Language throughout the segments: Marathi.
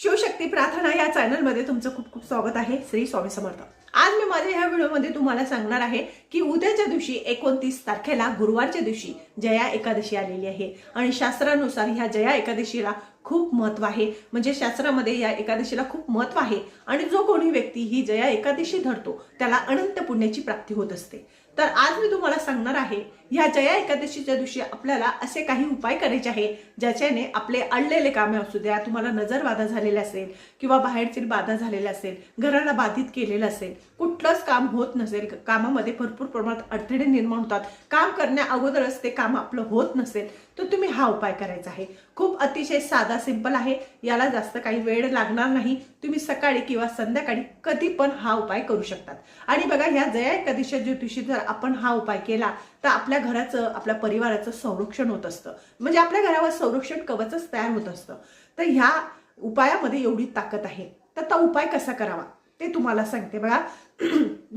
शिवशक्ती प्रार्थना या चॅनलमध्ये तुमचं खूप खूप स्वागत आहे। श्री स्वामी समर्थ। आज मी माझ्या ह्या व्हिडिओमध्ये तुम्हाला सांगणार आहे की उद्याच्या दिवशी 29 तारखेला गुरुवारच्या दिवशी जया एकादशी आलेली आहे आणि शास्त्रानुसार ह्या जया एकादशीला खूप महत्त्व आहे। म्हणजे शास्त्रामध्ये या एकादशीला खूप महत्त्व आहे आणि जो कोणी व्यक्ती ही जया एकादशी धरतो त्याला अनंत पुण्याची प्राप्ती होत असते। तर आज मी तुम्हाला सांगणार आहे या जया एकादशीच्या दिवशी आपल्याला असे काही उपाय करायचे आहे ज्याच्याने आपले अडलेले कामे असू द्या, तुम्हाला नजर बाधा झालेला असेल किंवा बाहेरची बाधा झालेला असेल, घराला बाधित केलेलं असेल, कुठलंच काम होत नसेल, कामामध्ये भरपूर प्रमाणात अडथळे निर्माण होतात, काम करण्या अगोदरच ते काम आपलं होत नसेल तर तुम्ही हा उपाय करायचा आहे। खूप अतिशय साधा सिंपल आहे, याला जास्त काही वेळ लागणार नाही। तुम्ही सकाळी किंवा संध्याकाळी कधी पण हा उपाय करू शकतात। आणि बघा या जया एकादशीच्या दिवशी जर आपण हा उपाय केला तर आपल्या घराचं, आपल्या परिवाराचं संरक्षण होत असतं। म्हणजे आपल्या घरावर संरक्षण कवचच तयार होत असतं। तर ह्या उपायामध्ये एवढी ताकद आहे। तर तो उपाय कसा करावा ते तुम्हाला सांगते बघा।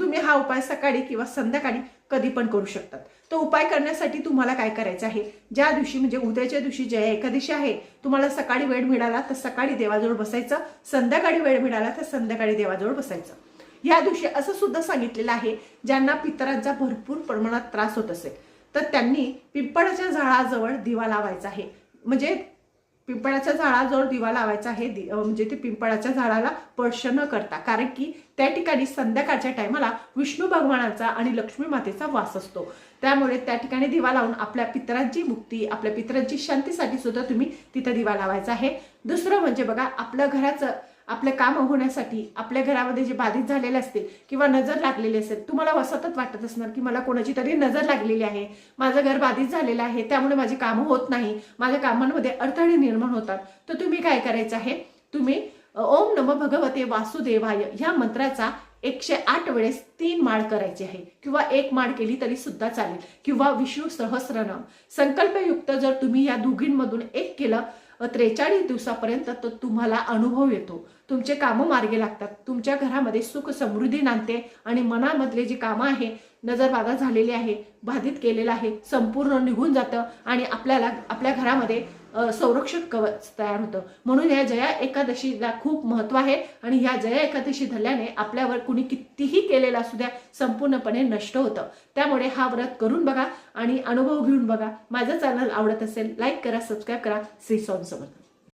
तुम्ही हा उपाय सकाळी किंवा संध्याकाळी कधी पण करू शकतात। तो उपाय करण्यासाठी तुम्हाला काय करायचं आहे, ज्या दिवशी म्हणजे उद्याच्या दिवशी जया एकादशी आहे, तुम्हाला सकाळी वेळ मिळाला तर सकाळी देवाजवळ बसायचं, संध्याकाळी वेळ मिळाला तर संध्याकाळी देवाजवळ बसायचं। या दिवशी असं सुद्धा सांगितलेलं आहे ज्यांना पितरांचा भरपूर प्रमाणात त्रास होत असेल तर त्यांनी पिंपळाच्या झाडाजवळ दिवा लावायचा आहे। म्हणजे पिंपळाच्या झाडाजवळ दिवा लावायचा आहे, म्हणजे ते पिंपळाच्या झाडाला स्पर्श न करता, कारण की त्या ठिकाणी संध्याकाळच्या टायमाला विष्णू भगवानाचा आणि लक्ष्मी मातेचा वास असतो। त्यामुळे त्या ठिकाणी दिवा लावून आपल्या पितरांची मुक्ती, आपल्या पितरांची शांतीसाठी सुद्धा तुम्ही तिथे दिवा लावायचा आहे। दुसरं म्हणजे बघा, आपल्या घराचं आपले काम होण्यासाठी, आपल्या घरामध्ये जे बाधित झालेले असतील किंवा नजर लागलेली असेल, तुम्हाला सतत वाटत असणार की मला कोणाची तरी नजर लागलेली आहे, माझं घर बाधित झालेलं आहे, त्यामुळे माझी कामं होत नाही, माझ्या कामांमध्ये अडथळे निर्माण होतात। तर तुम्ही काय करायचं आहे, तुम्ही ओम नमो भगवते वासुदेवाय ह्या मंत्राचा 108 वेळेस 3 माळ करायची आहे, किंवा 1 माळ केली तरी सुद्धा चालेल, किंवा विष्णू सहस्रनाम संकल्पयुक्त जर तुम्ही या दोघींमधून एक केलं 43 दिवसापर्यंत तर तुम्हाला अनुभव येतो, तुमचे कामं मार्गी लागतात, तुमच्या घरामध्ये सुख समृद्धी नांदते आणि मनामधले जे कामं आहे, नजरबाधा झालेली आहे, बाधित केलेलं आहे, संपूर्ण निघून जातं आणि आपल्याला आपल्या घरामध्ये संरक्षक कवच तयार होतं। म्हणून या जया एकादशीला खूप महत्त्व आहे आणि या जया एकादशी धरल्याने आपल्यावर कुणी कितीही केलेला असू द्या संपूर्णपणे नष्ट होतं। त्यामुळे हा व्रत करून बघा आणि अनुभव घेऊन बघा। माझं चॅनल आवडत असेल लाईक करा, सबस्क्राईब करा। श्री स्वामी समर्थ।